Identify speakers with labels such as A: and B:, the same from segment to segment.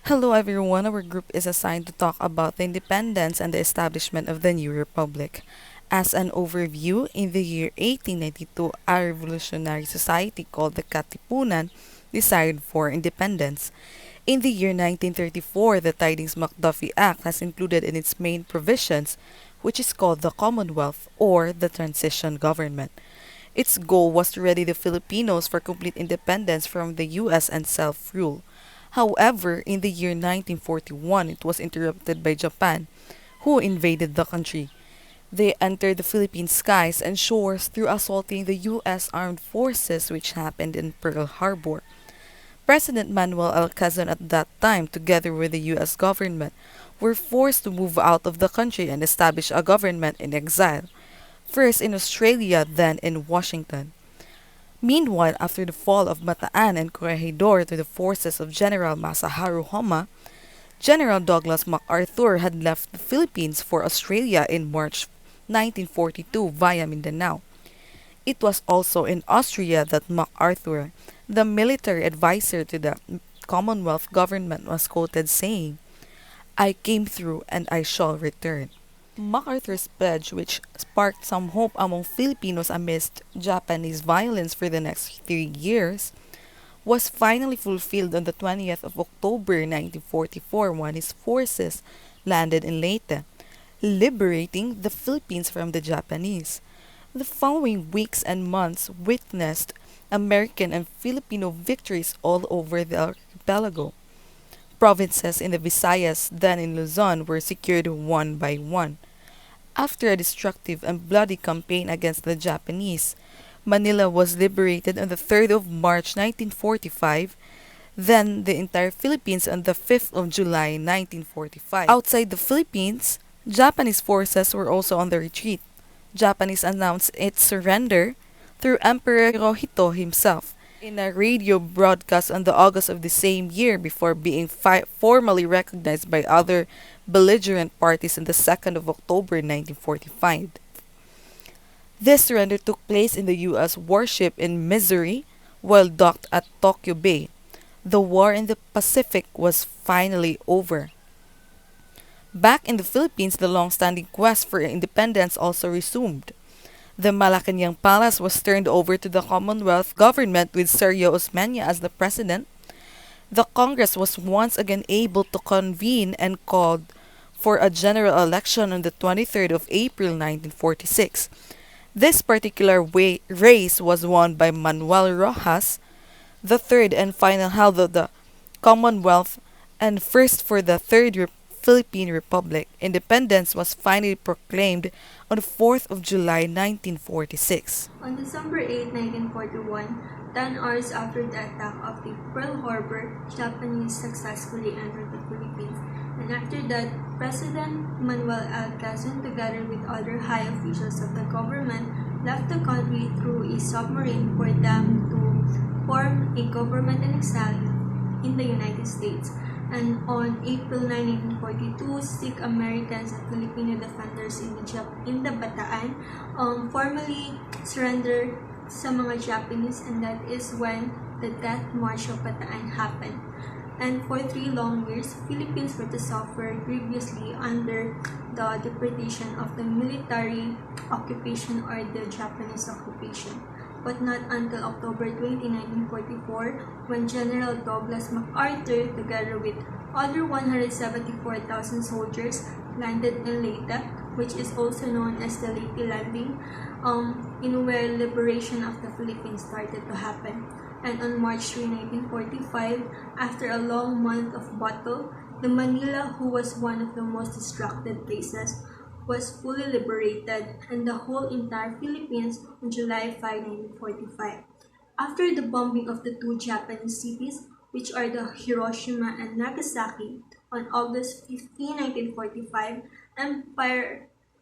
A: Hello everyone, our group is assigned to talk about the independence and the establishment of the new republic. As an overview, in the year 1892, a revolutionary society called the Katipunan decided for independence. In the year 1934, the Tidings-McDuffie Act has included in its main provisions, which is called the Commonwealth or the Transition Government. Its goal was to ready the Filipinos for complete independence from the US and self-rule. However, in the year 1941, it was interrupted by Japan, who invaded the country. They entered the Philippine skies and shores through assaulting the U.S. armed forces, which happened in Pearl Harbor. President Manuel L. Quezon at that time, together with the U.S. government, were forced to move out of the country and establish a government in exile, first in Australia, then in Washington. Meanwhile, after the fall of Bataan and Corregidor to the forces of General Masaharu Homa, General Douglas MacArthur had left the Philippines for Australia in March 1942 via Mindanao. It was also in Austria that MacArthur, the military advisor to the Commonwealth government, was quoted saying, "I came through and I shall return." MacArthur's pledge, which sparked some hope among Filipinos amidst Japanese violence for the next 3 years, was finally fulfilled on the 20th of October 1944 when his forces landed in Leyte, liberating the Philippines from the Japanese. The following weeks and months witnessed American and Filipino victories all over the archipelago. Provinces in the Visayas, then in Luzon, were secured one by one. After a destructive and bloody campaign against the Japanese, Manila was liberated on the 3rd of March 1945, then the entire Philippines on the 5th of July 1945. Outside the Philippines, Japanese forces were also on the retreat. Japanese announced its surrender through Emperor Hirohito himself in a radio broadcast on the August of the same year before being formally recognized by other belligerent parties on the 2nd of October 1945. This surrender took place in the U.S. warship in Missouri while docked at Tokyo Bay. The war in the Pacific was finally over. Back in the Philippines, the long-standing quest for independence also resumed. The Malacanang Palace was turned over to the Commonwealth government with Sergio Osmeña as the president. The Congress was once again able to convene and called for a general election on the 23rd of April 1946. This particular race was won by Manuel Rojas, the third and final head of the Commonwealth and first for the Philippine Republic. Independence was finally proclaimed on the 4th of July 1946.
B: On December 8, 1941, 10 hours after the attack of the Pearl Harbor, Japanese successfully entered the Philippines. And after that, President Manuel L. Quezon, together with other high officials of the government, left the country through a submarine for them to form a government in exile in the United States. And on April 9, 1942, Sikh Americans and Filipino defenders in the Bataan formally surrendered sa mga Japanese, and that is when the Death March of Bataan happened. And for 3 long years, Philippines were to suffer grievously under the deportation of the military occupation or the Japanese occupation. But not until October 20, 1944, when General Douglas MacArthur, together with other 174,000 soldiers, landed in Leyte, which is also known as the Leyte Landing, in where liberation of the Philippines started to happen. And on March 3, 1945, after a long month of battle, the Manila, who was one of the most distracted places, was fully liberated, and the whole entire Philippines on July 5, 1945. After the bombing of the 2 Japanese cities, which are the Hiroshima and Nagasaki, on August 15, 1945,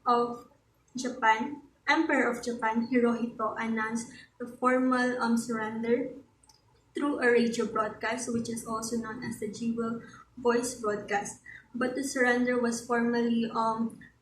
B: of Emperor of Japan Hirohito announced the formal surrender through a radio broadcast, which is also known as the Jewel Voice broadcast. But the surrender was formally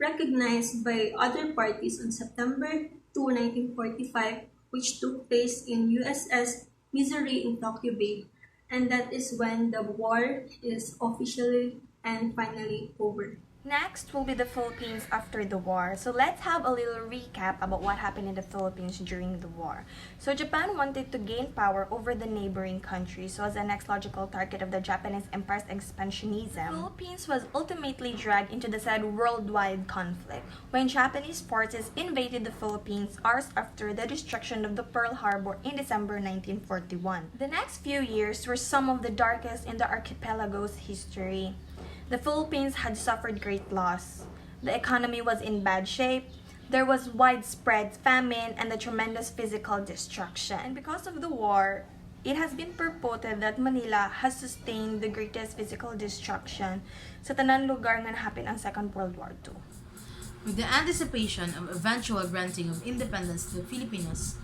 B: recognized by other parties on September 2, 1945, which took place in USS Missouri in Tokyo Bay. and that is when the war is officially and finally over.
C: Next will be the Philippines after the war. So let's have a little recap about what happened in the Philippines during the war. So Japan wanted to gain power over the neighboring countries, so as the next logical target of the Japanese empire's expansionism. The Philippines was ultimately dragged into the said worldwide conflict when Japanese forces invaded the Philippines hours after the destruction of the Pearl Harbor in December 1941. The next few years were some of the darkest in the archipelago's history. The Philippines had suffered great loss. The economy was in bad shape. There was widespread famine and a tremendous physical destruction. And because of the war, it has been purported that Manila has sustained the greatest physical destruction sa tanang lugar nga nahapi ang Second World War II.
D: With the anticipation of eventual granting of independence to the Filipinos,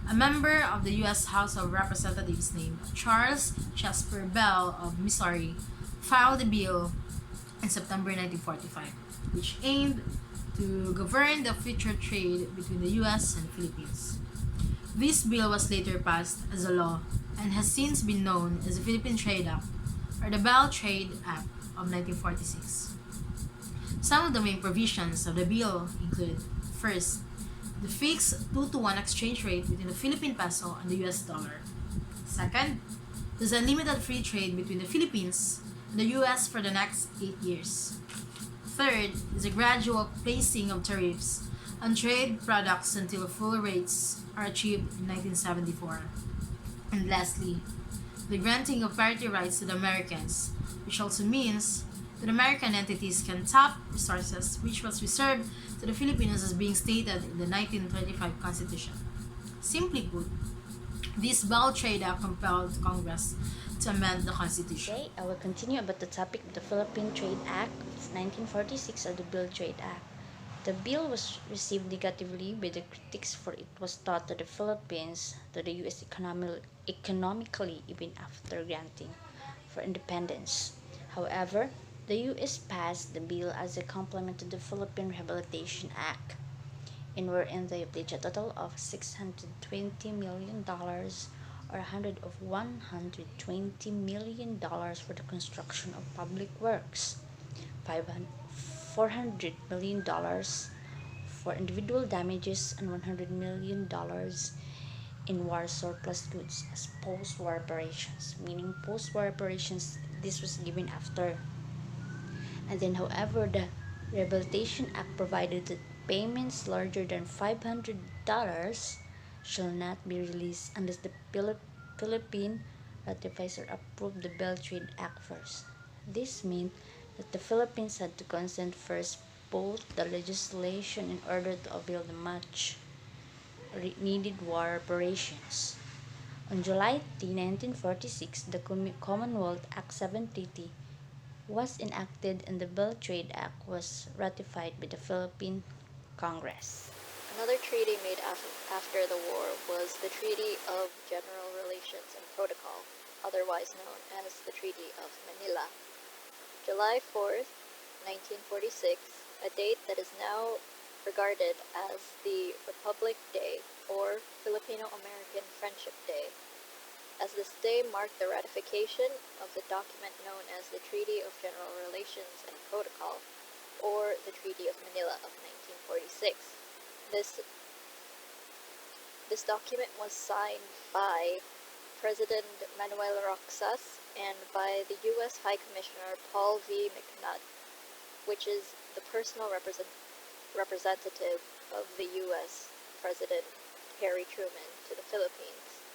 D: a member of the U.S. House of Representatives named Charles Jasper Bell of Missouri filed a bill in September 1945, which aimed to govern the future trade between the U.S. and the Philippines. This bill was later passed as a law and has since been known as the Philippine Trade Act or the Bell Trade Act of 1946. Some of the main provisions of the bill include: first, the fixed 2-to-1 exchange rate between the Philippine peso and the US dollar. Second, there's unlimited free trade between the Philippines and the US for the next 8 years. Third is a gradual placing of tariffs on trade products until full rates are achieved in 1974. And lastly, the granting of parity rights to the Americans, which also means that American entities can tap resources which was reserved to the Filipinos as being stated in the 1935 Constitution. Simply put, this Bell Trade Act compelled Congress to amend the Constitution.
E: Today, I will continue about the topic of the Philippine Trade Act of 1946 or the Bill Trade Act. The bill was received negatively by the critics, for it was thought that the Philippines to the U.S. economically even after granting for independence. However, the U.S. passed the bill as a complement to the Philippine Rehabilitation Act, in wherein they pledged a total of $620 million or $120 million for the construction of public works, $400 million for individual damages, and $100 million in war surplus goods as post-war reparations, meaning post-war reparations, this was given after. And then, however, the Rehabilitation Act provided that payments larger than $500 shall not be released unless the Philippine ratifies or approve the Bell Trade Act first. This meant that the Philippines had to consent first both the legislation in order to avail the much needed war reparations. On July 10, 1946, the Commonwealth Act 730 was enacted and the Bell Trade Act was ratified by the Philippine Congress.
F: Another treaty made after the war was the Treaty of General Relations and Protocol, otherwise known as the Treaty of Manila. July 4th, 1946, a date that is now regarded as the Republic Day or Filipino-American Friendship Day, as this day marked the ratification of the document known as the Treaty of General Relations and Protocol, or the Treaty of Manila of 1946. This document was signed by President Manuel Roxas and by the U.S. High Commissioner Paul V. McNutt, which is the personal representative of the U.S. President Harry Truman to the Philippines.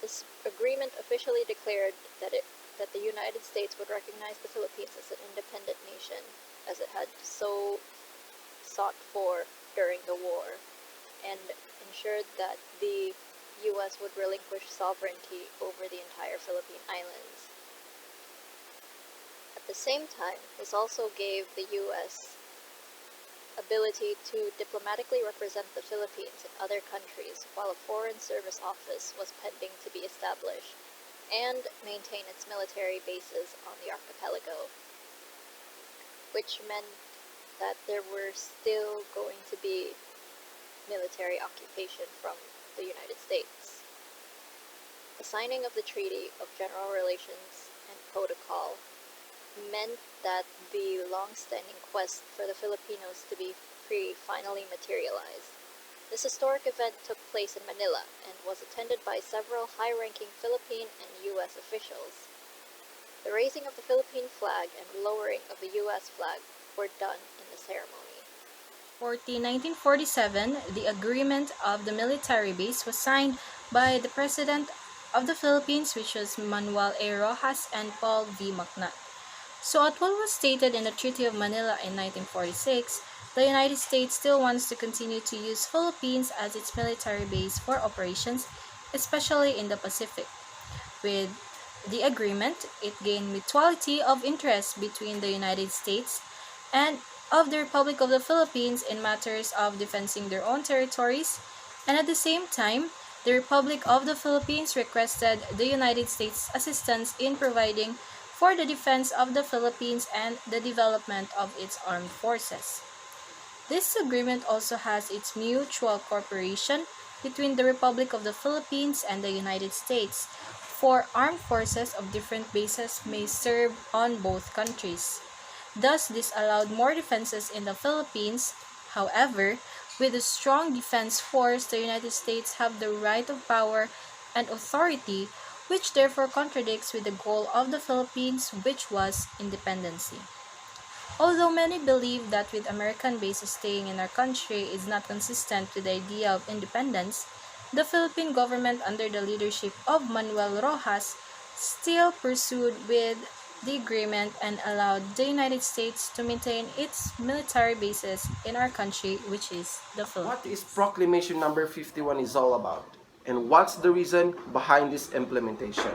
F: This agreement officially declared that the United States would recognize the Philippines as an independent nation, as it had so sought for during the war, and ensured that the U.S. would relinquish sovereignty over the entire Philippine Islands. At the same time, this also gave the U.S. ability to diplomatically represent the Philippines in other countries while a foreign service office was pending to be established, and maintain its military bases on the archipelago, which meant that there were still going to be military occupation from the United States. The signing of the Treaty of General Relations and Protocol meant that the long-standing quest for the Filipinos to be free finally materialized. This historic event took place in Manila and was attended by several high-ranking Philippine and U.S. officials. The raising of the Philippine flag and lowering of the U.S. flag were done in the ceremony.
C: 1947, the agreement of the military base was signed by the President of the Philippines, which was Manuel A. Rojas and Paul V. MacNutt. So at what was stated in the Treaty of Manila in 1946, the United States still wants to continue to use Philippines as its military base for operations, especially in the Pacific. With the agreement, it gained mutuality of interest between the United States and of the Republic of the Philippines in matters of defending their own territories, and at the same time, the Republic of the Philippines requested the United States assistance in providing for the defense of the Philippines and the development of its armed forces. This agreement also has its mutual cooperation between the Republic of the Philippines and the United States, for armed forces of different bases may serve on both countries. Thus, this allowed more defenses in the Philippines. However, with a strong defense force, the United States have the right of power and authority, which therefore contradicts with the goal of the Philippines, which was independency. Although many believe that with American bases staying in our country is not consistent with the idea of independence, the Philippine government under the leadership of Manuel Rojas still pursued with the agreement and allowed the United States to maintain its military bases in our country, which is the
G: What is
C: Philippines.
G: Proclamation number 51 is all about? And what's the reason behind this implementation?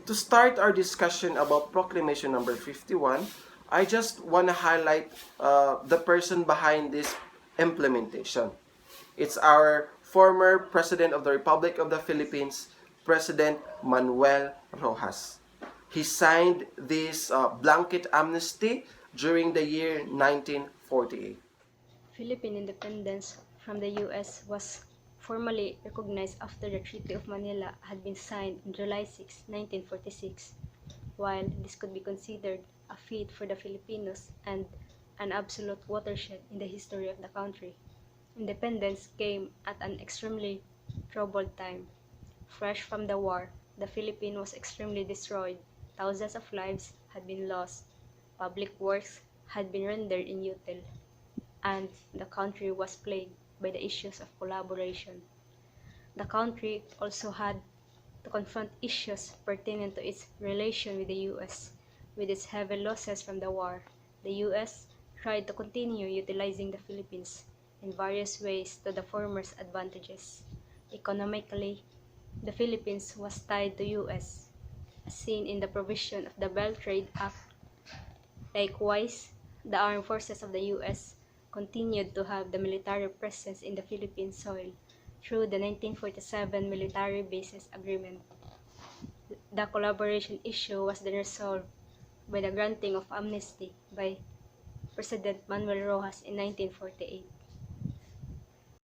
G: To start our discussion about Proclamation number 51, I just want to highlight the person behind this implementation. It's our former President of the Republic of the Philippines, President Manuel Rojas. He signed this blanket amnesty during the year 1948.
H: Philippine independence from the U.S. was formally recognized after the Treaty of Manila had been signed on July 6, 1946. While this could be considered a feat for the Filipinos and an absolute watershed in the history of the country, independence came at an extremely troubled time. Fresh from the war, the Philippines was extremely destroyed. Thousands of lives had been lost. Public works had been rendered inutile, and the country was plagued by the issues of collaboration. The country also had to confront issues pertaining to its relation with the U.S. With its heavy losses from the war, the U.S. tried to continue utilizing the Philippines in various ways to the former's advantages. Economically, the Philippines was tied to U.S., as seen in the provision of the Belt Trade Act. Likewise, the armed forces of the U.S. continued to have the military presence in the Philippine soil through the 1947 Military Bases Agreement. The collaboration issue was then resolved by the granting of amnesty by President Manuel Rojas in 1948.